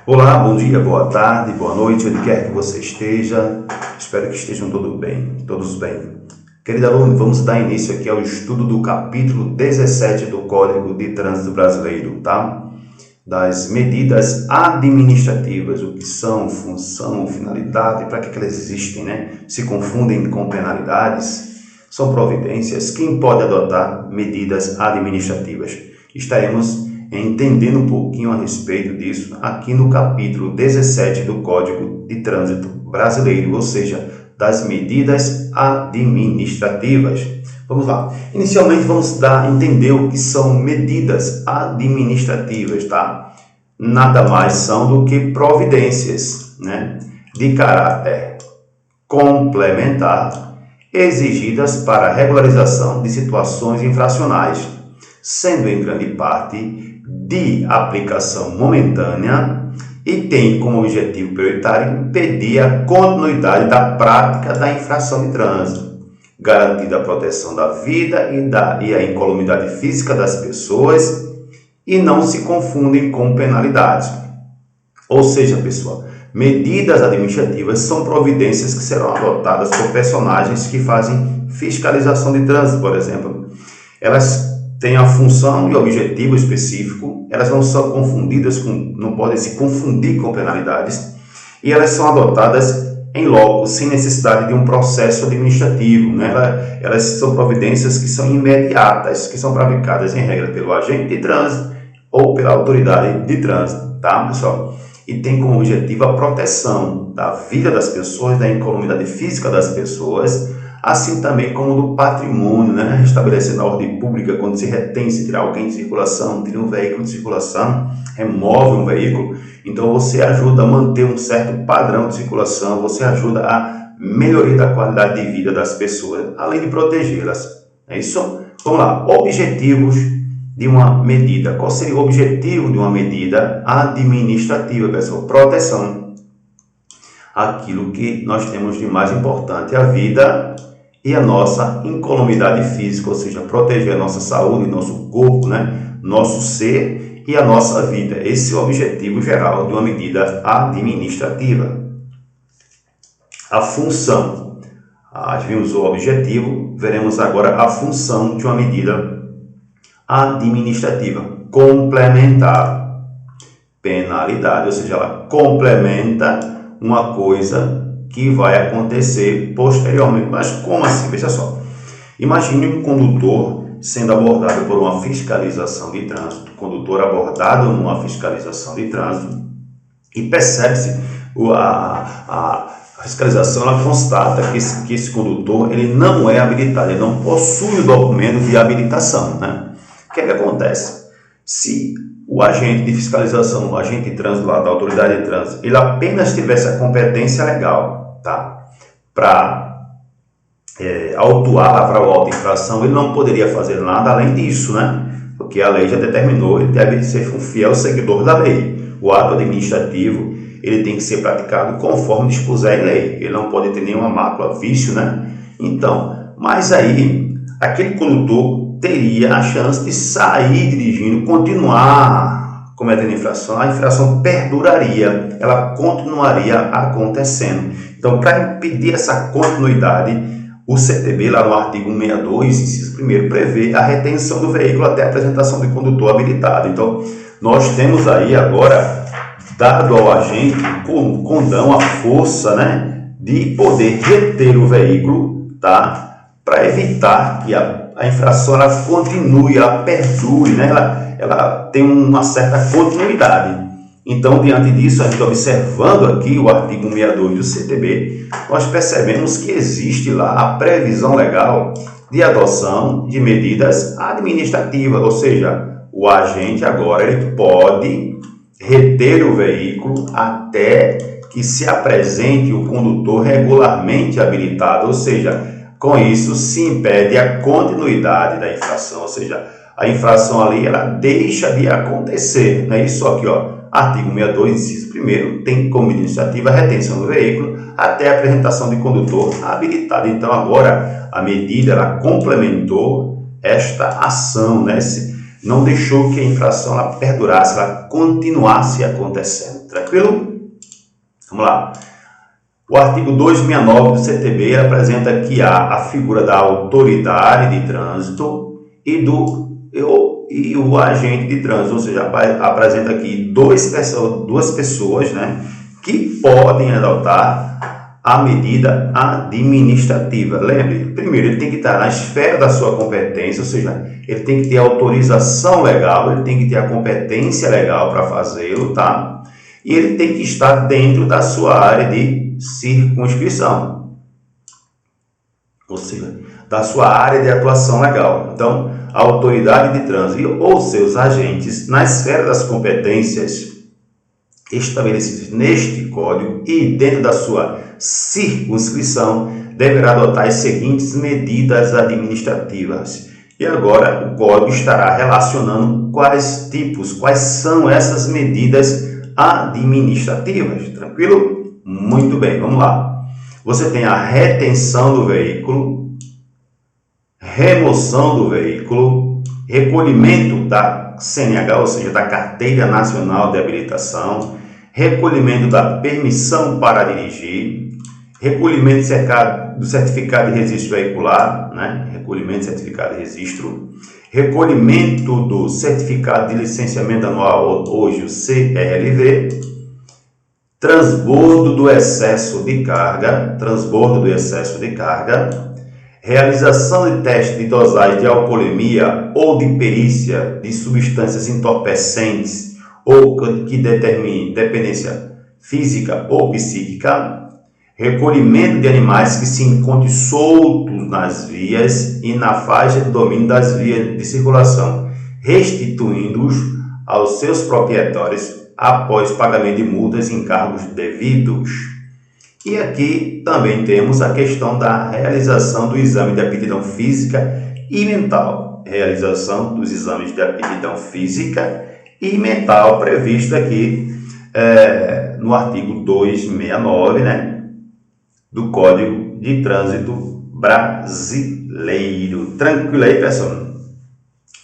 Olá, bom dia, boa tarde, boa noite, onde quer que você esteja. Espero que estejam todos bem. Querido aluno, vamos dar início aqui ao estudo do capítulo 17 do Código de Trânsito Brasileiro, tá? Das medidas administrativas, o que são, função, finalidade, para que elas existem, né? Se confundem com penalidades, são providências. Quem pode adotar medidas administrativas? Estaremos entendendo um pouquinho a respeito disso aqui no capítulo 17 do Código de Trânsito Brasileiro, ou seja, das medidas administrativas. Vamos lá. Inicialmente vamos entender o que são medidas administrativas, tá? Nada mais são do que providências, né, de caráter complementar exigidas para a regularização de situações infracionais, sendo em grande parte de aplicação momentânea e tem como objetivo prioritário impedir a continuidade da prática da infração de trânsito, garantir a proteção da vida e a incolumidade física das pessoas e não se confundem com penalidades. Ou seja, pessoal, medidas administrativas são providências que serão adotadas por personagens que fazem fiscalização de trânsito, por exemplo. Elas têm a função e objetivo específico, elas não são confundidas não podem se confundir com penalidades, e elas são adotadas em loco, sem necessidade de um processo administrativo, né? Elas são providências que são imediatas, que são praticadas em regra pelo agente de trânsito ou pela autoridade de trânsito, tá, pessoal? E tem como objetivo a proteção da vida das pessoas, da incolumidade física das pessoas, assim também como do patrimônio, né? Estabelecendo a ordem pública quando se retém, se tirar alguém de circulação, tira um veículo de circulação, remove um veículo. Então você ajuda a manter um certo padrão de circulação, você ajuda a melhoria da qualidade de vida das pessoas, além de protegê-las. É isso? Vamos lá. Objetivos de uma medida. Qual seria o objetivo de uma medida administrativa, pessoal? Proteção. Aquilo que nós temos de mais importante, a vida e a nossa incolumidade física, ou seja, proteger a nossa saúde, nosso corpo, né? Nosso ser e a nossa vida. Esse é o objetivo geral de uma medida administrativa. A função. Vimos o objetivo, veremos agora a função de uma medida administrativa. Complementar. Penalidade, ou seja, ela complementa uma coisa que vai acontecer posteriormente. Mas como assim? Veja só. Imagine um condutor sendo abordado por uma fiscalização de trânsito. Condutor abordado numa fiscalização de trânsito e percebe-se a fiscalização, ela constata que esse condutor ele não é habilitado, ele não possui o documento de habilitação, né? O que é que acontece? Se o agente de fiscalização, o agente de trânsito lá da autoridade de trânsito, ele apenas tivesse a competência legal, tá, para autuar para o auto infração, ele não poderia fazer nada além disso, né? Porque a lei já determinou, ele deve ser um fiel seguidor da lei. O ato administrativo, ele tem que ser praticado conforme dispuser a lei. Ele não pode ter nenhuma mácula, vício, né? Então, mas aí, aquele condutor teria a chance de sair dirigindo, continuar cometendo infração, a infração perduraria, ela continuaria acontecendo. Então, para impedir essa continuidade, o CTB, lá no artigo 162, inciso 1º, prevê a retenção do veículo até a apresentação de condutor habilitado. Então, nós temos aí agora, dado ao agente, condão, a força, né, de poder reter o veículo, tá, para evitar que a infração ela continue, ela perdure, né, ela tem uma certa continuidade. Então, diante disso, a gente observando aqui o artigo 162 do CTB, nós percebemos que existe lá a previsão legal de adoção de medidas administrativas, ou seja, o agente agora ele pode reter o veículo até que se apresente o condutor regularmente habilitado, ou seja, com isso se impede a continuidade da infração, ou seja, a infração ali ela deixa de acontecer, não é isso aqui, ó. Artigo 62, inciso 1º, tem como iniciativa a retenção do veículo até a apresentação de condutor habilitado. Então, agora, a medida ela complementou esta ação, né? Não deixou que a infração ela perdurasse, ela continuasse acontecendo. Tranquilo? Vamos lá. O artigo 269 do CTB apresenta que há a figura da autoridade de trânsito e o agente de trânsito, ou seja, apresenta aqui duas pessoas, né, que podem adotar a medida administrativa. Lembre, primeiro, ele tem que estar na esfera da sua competência, ou seja, ele tem que ter autorização legal, ele tem que ter a competência legal para fazê-lo, tá? E ele tem que estar dentro da sua área de circunscrição, ou seja, da sua área de atuação legal. Então, a autoridade de trânsito ou seus agentes, na esfera das competências estabelecidas neste Código e dentro da sua circunscrição, deverá adotar as seguintes medidas administrativas. E agora o Código estará relacionando quais são essas medidas administrativas. Tranquilo? Muito bem, vamos lá. Você tem a retenção do veículo, remoção do veículo, recolhimento da CNH, ou seja, da Carteira Nacional de Habilitação, recolhimento da permissão para dirigir, recolhimento do certificado de registro veicular, né? Recolhimento do certificado de registro, recolhimento do certificado de licenciamento anual, hoje o CRLV, transbordo do excesso de carga, realização de teste de dosagem de alcoolemia ou de perícia de substâncias entorpecentes ou que determine dependência física ou psíquica, recolhimento de animais que se encontrem soltos nas vias e na faixa de domínio das vias de circulação, restituindo-os aos seus proprietários após pagamento de multas e encargos devidos. E aqui também temos a questão da realização do exame de aptidão física e mental. Realização dos exames de aptidão física e mental previsto aqui no artigo 269, né, do Código de Trânsito Brasileiro. Tranquilo aí, pessoal?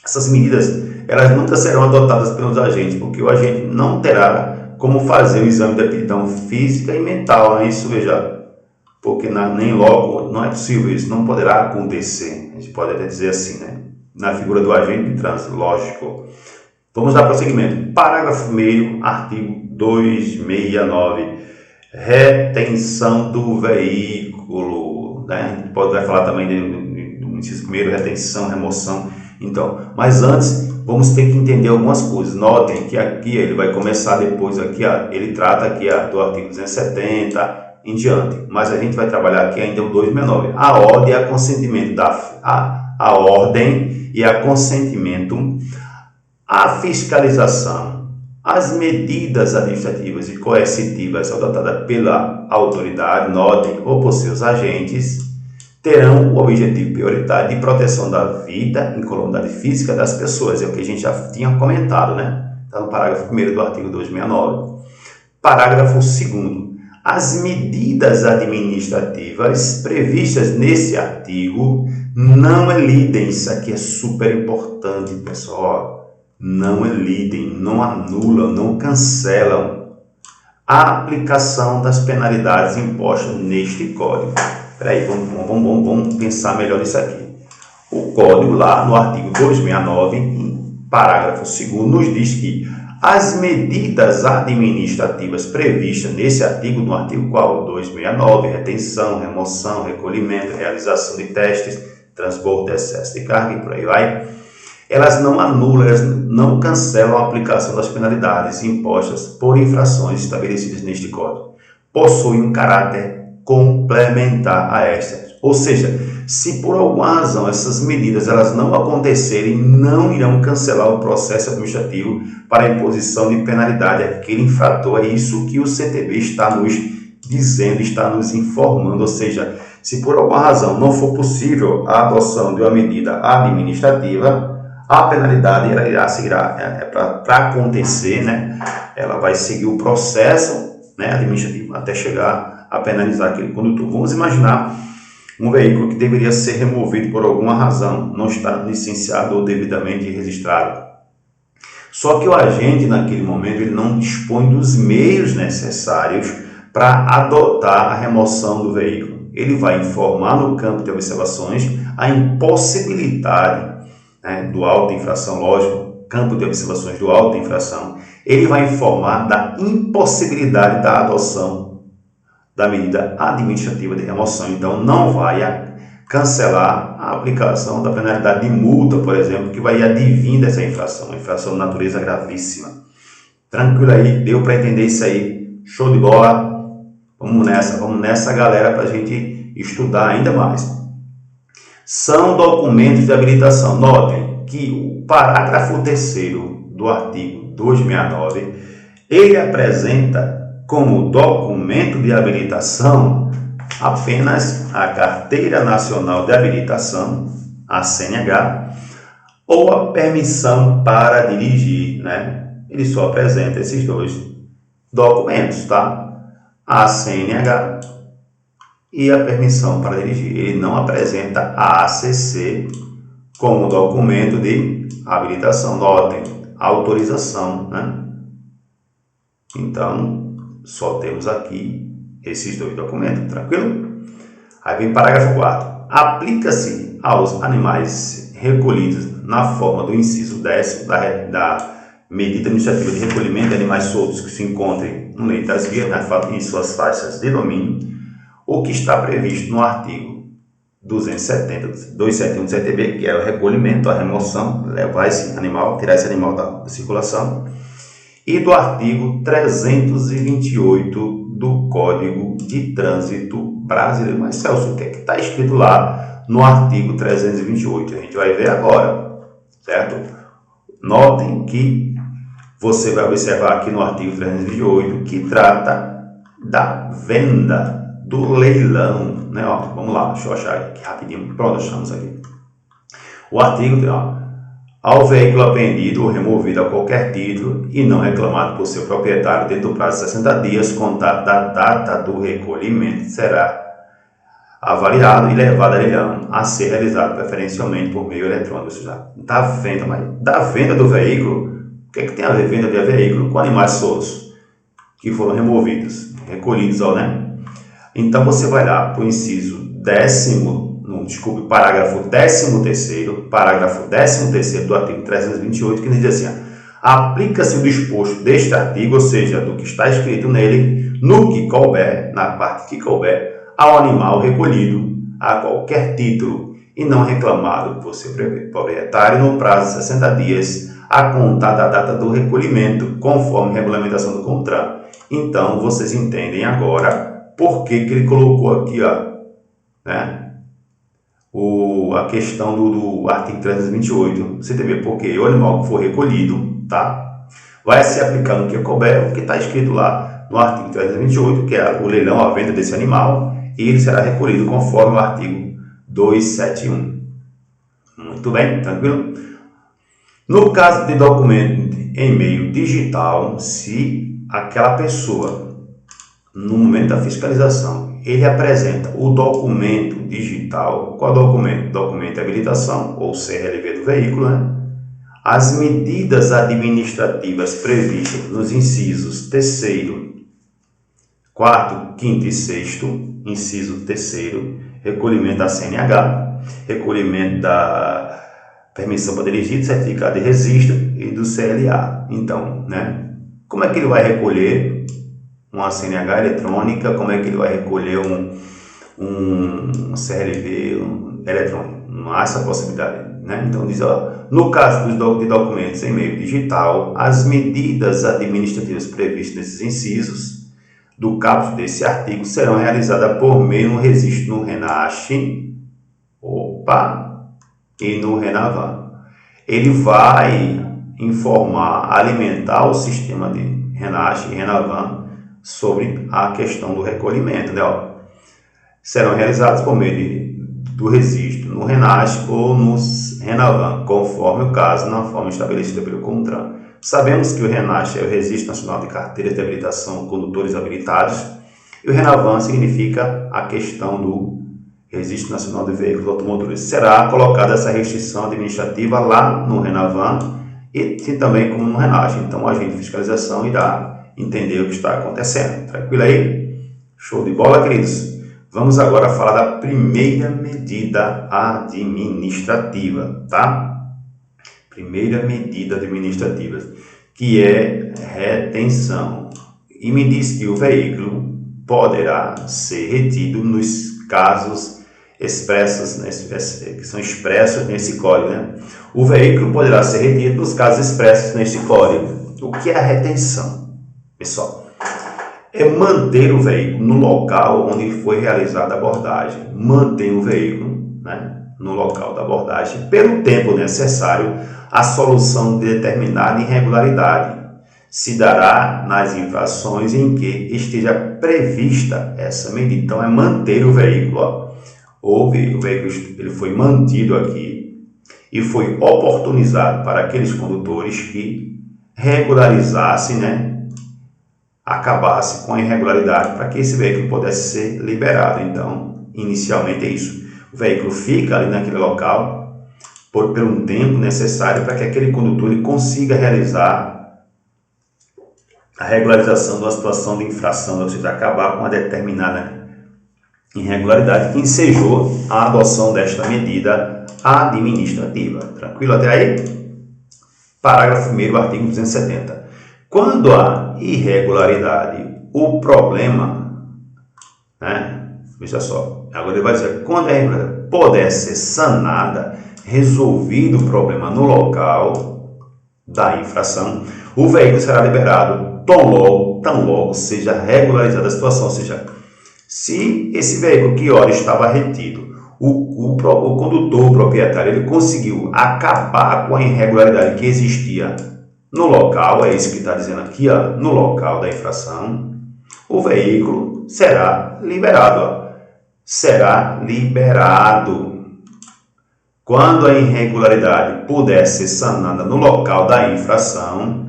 Essas medidas elas nunca serão adotadas pelos agentes, porque o agente não terá como fazer o exame de aptidão física e mental, né? Isso, veja, porque nem logo não é possível isso, não poderá acontecer, a gente pode até dizer assim, né? Na figura do agente de trânsito, lógico. Vamos dar prosseguimento. Parágrafo 1º, artigo 269, retenção do veículo, né? A gente vai falar também do inciso 1º, retenção, remoção. Então, mas antes, vamos ter que entender algumas coisas. Notem que aqui ele vai começar depois, aqui, ele trata aqui do artigo 270 em diante, mas a gente vai trabalhar aqui ainda o 269. A ordem e a consentimento a ordem e a consentimento, a fiscalização, as medidas administrativas e coercitivas adotadas pela autoridade, notem, ou por seus agentes, terão o objetivo prioritário de proteção da vida, incolumidade física das pessoas. É o que a gente já tinha comentado, né? Está no parágrafo 1º do artigo 269. Parágrafo 2º. As medidas administrativas previstas nesse artigo não elidem, isso aqui é super importante, pessoal, não elidem, não anulam, não cancelam a aplicação das penalidades impostas neste Código. Peraí, vamos pensar melhor nisso aqui. O Código, lá no artigo 269, em parágrafo 2º, nos diz que as medidas administrativas previstas nesse artigo, no artigo qual? 269, retenção, remoção, recolhimento, realização de testes, transbordo de excesso de carga e por aí vai, elas não anulam, elas não cancelam a aplicação das penalidades impostas por infrações estabelecidas neste Código. Possuem um caráter complementar a estas. Ou seja, se por alguma razão essas medidas elas não acontecerem, não irão cancelar o processo administrativo para a imposição de penalidade àquele infrator. É isso que o CTB está nos dizendo, está nos informando. Ou seja, se por alguma razão não for possível a adoção de uma medida administrativa, a penalidade ela irá seguir, para acontecer, né? Ela vai seguir o processo, né, administrativo até chegar a penalizar aquele condutor. Vamos imaginar um veículo que deveria ser removido por alguma razão, não está licenciado ou devidamente registrado. Só que o agente, naquele momento, ele não dispõe dos meios necessários para adotar a remoção do veículo. Ele vai informar no campo de observações a impossibilidade, né, do auto de infração, lógico, campo de observações do auto de infração. Ele vai informar da impossibilidade da adoção da medida administrativa de remoção. Então, não vai cancelar a aplicação da penalidade de multa, por exemplo, que vai advir dessa infração, uma infração de natureza gravíssima. Tranquilo aí? Deu para entender isso aí? Show de bola? Vamos nessa, galera, para a gente estudar ainda mais. São documentos de habilitação. Notem que o parágrafo 3º do artigo 269, ele apresenta como documento de habilitação apenas a Carteira Nacional de Habilitação, a CNH, ou a permissão para dirigir, né? Ele só apresenta esses dois documentos, tá? A CNH e a permissão para dirigir. Ele não apresenta a ACC como documento de habilitação. Notem, autorização, né? Então, só temos aqui esses dois documentos, tranquilo? Aí vem parágrafo 4º. Aplica-se aos animais recolhidos na forma do inciso 10º da medida administrativa de recolhimento de animais soltos que se encontrem no leito das vias, em suas faixas de domínio, o que está previsto no artigo 271 do CTB, que é o recolhimento, a remoção, levar esse animal, tirar esse animal da circulação, e do artigo 328 do Código de Trânsito Brasileiro. Mas, Celso, o que é que está escrito lá no artigo 328? A gente vai ver agora, certo? Notem que você vai observar aqui no artigo 328 que trata da venda, do leilão, né? Ó, vamos lá, deixa eu achar aqui rapidinho. Pronto, achamos aqui. O artigo tem, ó, ao veículo apreendido ou removido a qualquer título e não reclamado por seu proprietário dentro do prazo de 60 dias, contado da data do recolhimento, será avaliado e levado a leilão a ser realizado preferencialmente por meio eletrônico. Ou seja, da venda do veículo. O que é que tem a ver venda de veículo com animais soltos que foram removidos, recolhidos, né? Então você vai lá para o inciso parágrafo 13º do artigo 328, que diz assim: aplica-se o disposto deste artigo, ou seja, do que está escrito nele, no que couber, na parte que couber, ao animal recolhido a qualquer título e não reclamado por seu proprietário no prazo de 60 dias a contar da data do recolhimento, conforme a regulamentação do CONTRAN. Então, vocês entendem agora por que ele colocou aqui, ó, né? A questão do artigo 328, você tem porque o animal que for recolhido, tá, vai se aplicar no que couber, o que está escrito lá no artigo 328, que é o leilão, a venda desse animal, e ele será recolhido conforme o artigo 271. Muito bem, tranquilo? No caso de documento em meio digital, se aquela pessoa, no momento da fiscalização, ele apresenta o documento digital. Qual documento? Documento de habilitação, ou CRLV do veículo, né? As medidas administrativas previstas nos incisos 3º, 4º, 5º e 6º, inciso 3º, recolhimento da CNH, recolhimento da permissão para dirigir, certificado de registro e do CLA. Então, né? Como é que ele vai recolher uma CNH eletrônica? Como é que ele vai recolher um CRLV eletrônico? Não há essa possibilidade, né? Então diz, ó, no caso de documentos em meio digital, as medidas administrativas previstas nesses incisos do caput desse artigo serão realizadas por meio do registro no RENASH, e no RENAVAN. Ele vai informar, alimentar o sistema de RENASH e RENAVAN sobre a questão do recolhimento, né? Ó, serão realizados por meio do registro no RENASH ou no RENAVAN, conforme o caso, na forma estabelecida pelo CONTRAN. Sabemos que o RENASH é o Registro Nacional de Carteiras de Habilitação Condutores Habilitados, e o RENAVAN significa a questão do Registro Nacional de Veículos Automotores. Será colocada essa restrição administrativa lá no RENAVAN e também como no RENAGE. Então, o agente de fiscalização irá entender o que está acontecendo. Tranquilo aí? Show de bola, queridos? Vamos agora falar da primeira medida administrativa, tá? Primeira medida administrativa, que é retenção. E me diz que o veículo poderá ser retido nos casos expressos, que são expressos nesse código, né? O veículo poderá ser retido nos casos expressos neste código. O que é a retenção, pessoal? É manter o veículo no local onde foi realizada a abordagem. Manter o veículo, né, no local da abordagem pelo tempo necessário à solução de determinada irregularidade. Se dará nas infrações em que esteja prevista essa medida. Então, é manter o veículo. Ó. O veículo ele foi mantido aqui e foi oportunizado para aqueles condutores que regularizassem, né, acabasse com a irregularidade para que esse veículo pudesse ser liberado. Então, inicialmente é isso. O veículo fica ali naquele local por um tempo necessário para que aquele condutor ele consiga realizar a regularização de uma situação de infração, ou seja, acabar com uma determinada irregularidade que ensejou a adoção desta medida administrativa. Tranquilo até aí? Parágrafo 1º, artigo 270. Quando há irregularidade, o problema, né? Veja só, agora ele vai dizer, quando a irregularidade puder ser sanada, resolvido o problema no local da infração, o veículo será liberado tão logo seja regularizada a situação. Ou seja, se esse veículo que ora estava retido, o condutor, o proprietário, ele conseguiu acabar com a irregularidade que existia no local, é isso que está dizendo aqui, ó, no local da infração, o veículo será liberado. Ó, será liberado. Quando a irregularidade puder ser sanada no local da infração,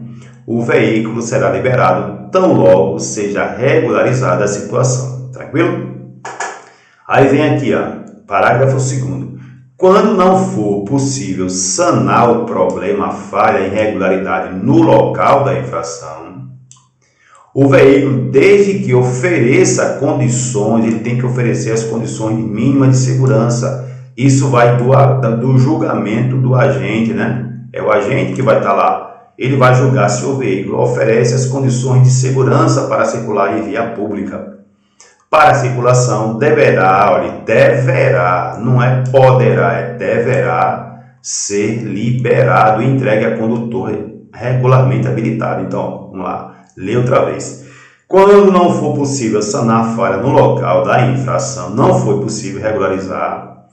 o veículo será liberado tão logo seja regularizada a situação. Tranquilo? Aí vem aqui, ó, parágrafo 2º. Quando não for possível sanar o problema, a falha, a irregularidade no local da infração, o veículo, desde que ofereça condições, ele tem que oferecer as condições mínimas de segurança. Isso vai do julgamento do agente, né? É o agente que vai estar lá. Ele vai julgar se o veículo oferece as condições de segurança para circular em via pública. Para a circulação, deverá, não é poderá, é deverá ser liberado e entregue a condutor regularmente habilitado. Então, vamos lá, lê outra vez. Quando não for possível sanar a falha no local da infração, não foi possível regularizar,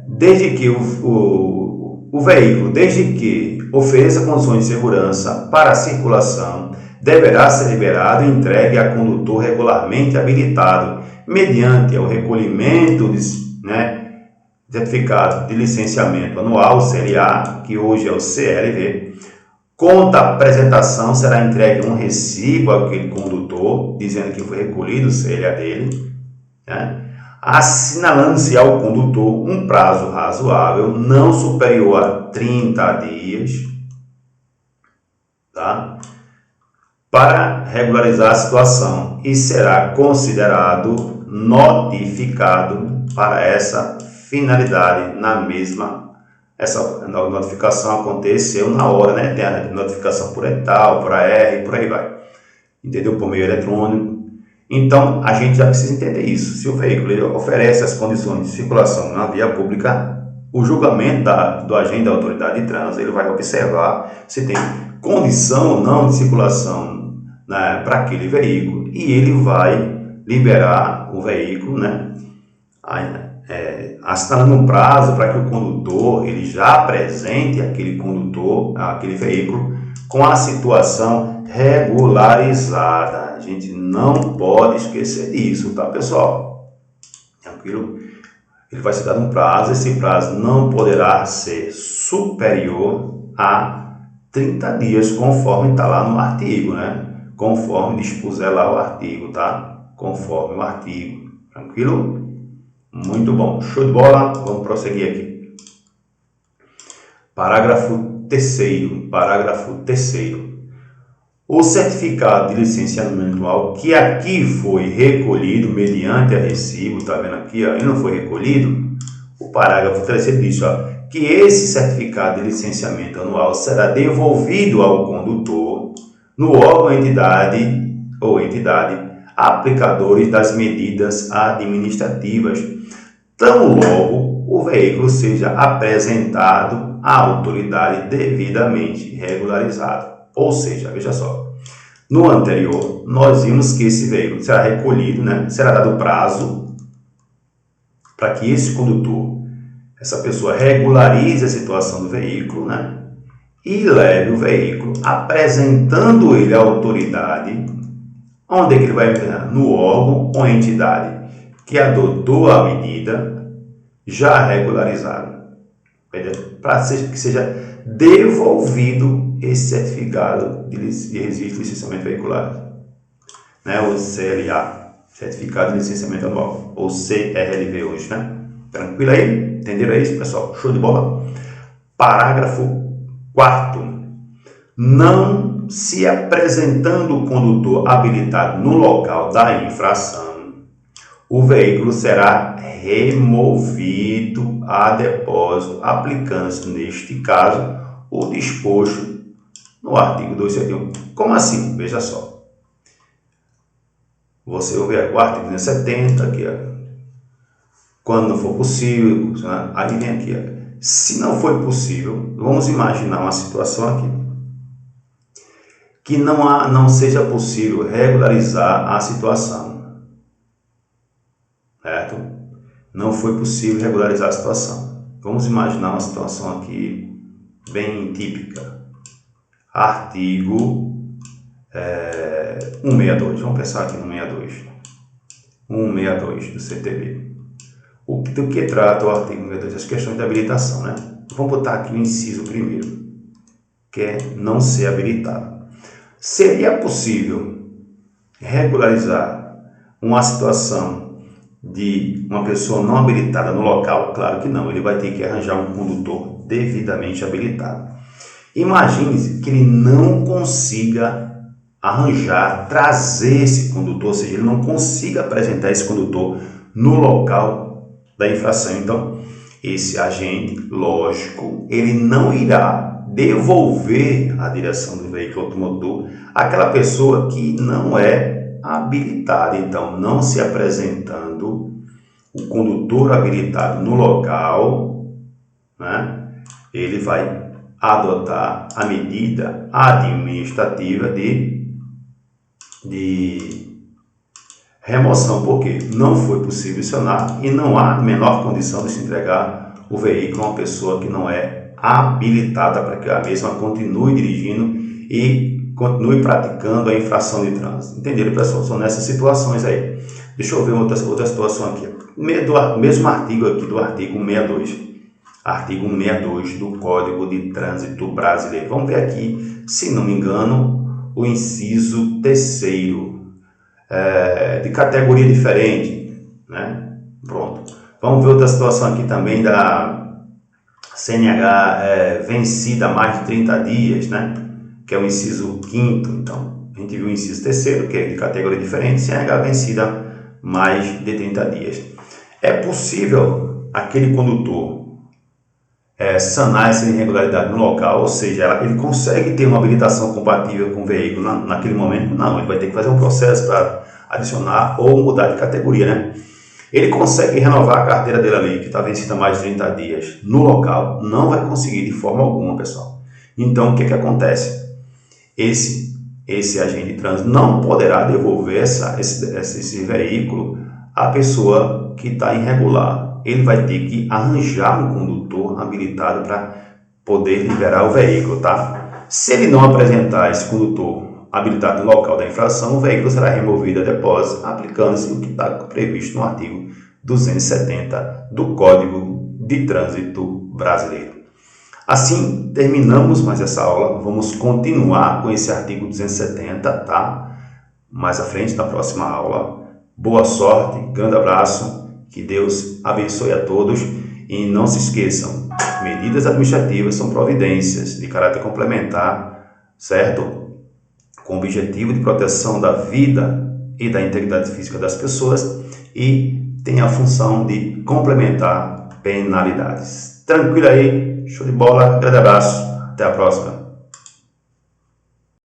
desde que o veículo, desde que ofereça condições de segurança para a circulação, deverá ser liberado e entregue a condutor regularmente habilitado, mediante o recolhimento de certificado de licenciamento anual, CLA, que hoje é o CLV. Conta a apresentação, será entregue um recibo àquele condutor, dizendo que foi recolhido o CLA dele, né? Assinalando-se ao condutor um prazo razoável, não superior a 30 dias, tá? Para regularizar a situação, e será considerado notificado para essa finalidade na mesma. Essa notificação aconteceu na hora, né? Tem a notificação por edital, por AR, por aí vai. Entendeu? Por meio eletrônico. Então, a gente já precisa entender isso. Se o veículo ele oferece as condições de circulação na via pública, o julgamento do agente da autoridade de trânsito, ele vai observar se tem condição ou não de circulação, né, para aquele veículo, e ele vai liberar o veículo, né, assinando um prazo para que o condutor ele já apresente aquele veículo com a situação regularizada. A gente não pode esquecer disso, tá, pessoal? Tranquilo? Ele vai ser dado um prazo, esse prazo não poderá ser superior a 30 dias, conforme está lá no artigo, né? Conforme dispuser lá o artigo, tá? Conforme o artigo. Tranquilo? Muito bom. Show de bola. Vamos prosseguir aqui. Parágrafo terceiro, parágrafo terceiro. O certificado de licenciamento anual, que aqui foi recolhido mediante a recibo, tá vendo aqui, ó, ele não foi recolhido, o parágrafo terceiro diz, ó, que esse certificado de licenciamento anual será devolvido ao condutor no órgão ou entidade aplicadores das medidas administrativas, tão logo o veículo seja apresentado à autoridade devidamente regularizado. Ou seja, veja só, no anterior nós vimos que esse veículo será recolhido, né? Será dado prazo para que esse condutor, essa pessoa, regularize a situação do veículo, né? E leve o veículo, apresentando ele à autoridade. Onde é que ele vai entrar? No órgão ou entidade que adotou a medida já regularizada, para que seja devolvido esse certificado de registro de licenciamento veicular, né? O CLA, Certificado de Licenciamento Anual, ou CRLV hoje, né? Tranquilo aí? Entenderam isso, pessoal? Show de bola? Parágrafo 4º. Não se apresentando o condutor habilitado no local da infração, o veículo será removido a depósito, aplicando-se, neste caso, o disposto no artigo 271. Como assim? Veja só. Você ouve o artigo 270, aqui, ó. Quando não for possível, aí vem aqui, ó. Se não for possível, vamos imaginar uma situação aqui, que não seja possível regularizar a situação, certo? Não foi possível regularizar a situação. Vamos imaginar uma situação aqui bem típica. Artigo 162. Vamos pensar aqui no 62. 162 do CTB. Do que trata o artigo 162? As questões de habilitação, né? Vamos botar aqui o inciso primeiro, que é não ser habilitado. Seria possível regularizar uma situação de uma pessoa não habilitada no local? Claro que não, ele vai ter que arranjar um condutor devidamente habilitado. Imagine que ele não consiga arranjar, trazer esse condutor, ou seja, ele não consiga apresentar esse condutor no local da infração. Então, esse agente, lógico, ele não irá devolver a direção do veículo automotor àquela pessoa que não é habilitada. Então, não se apresentando o condutor habilitado no local, né, ele vai adotar a medida administrativa de remoção, porque não foi possível acionar e não há menor condição de se entregar o veículo a uma pessoa que não é habilitada para que a mesma continue dirigindo e continue praticando a infração de trânsito. Entenderam, pessoal? São nessas situações aí. Deixa eu ver outra situação aqui. Mesmo artigo aqui do artigo 162. Artigo 162 do Código de Trânsito Brasileiro. Vamos ver aqui, se não me engano, o inciso 3º, de categoria diferente, né? Pronto. Vamos ver outra situação aqui também da CNH vencida há mais de 30 dias, né? Que é o inciso 5º. Então, a gente viu o inciso 3º, que é de categoria diferente, CNH vencida mais de 30 dias. É possível aquele condutor sanar essa irregularidade no local, ou seja, ele consegue ter uma habilitação compatível com o veículo naquele momento? Não, ele vai ter que fazer um processo para adicionar ou mudar de categoria, né? Ele consegue renovar a carteira dele ali, que está vencida há mais de 30 dias, no local? Não vai conseguir de forma alguma, pessoal. Então, o que acontece? Esse agente de trânsito não poderá devolver esse veículo à pessoa que está irregular. Ele vai ter que arranjar um condutor habilitado para poder liberar o veículo, tá? Se ele não apresentar esse condutor habilitado no local da infração, o veículo será removido a depósito, aplicando-se o que está previsto no artigo 270 do Código de Trânsito Brasileiro. Assim, terminamos mais essa aula. Vamos continuar com esse artigo 270, tá? Mais à frente, na próxima aula. Boa sorte, grande abraço, que Deus abençoe a todos e não se esqueçam, medidas administrativas são providências de caráter complementar, certo? Com o objetivo de proteção da vida e da integridade física das pessoas e tem a função de complementar penalidades. Tranquilo aí? Show de bola, grande abraço, até a próxima.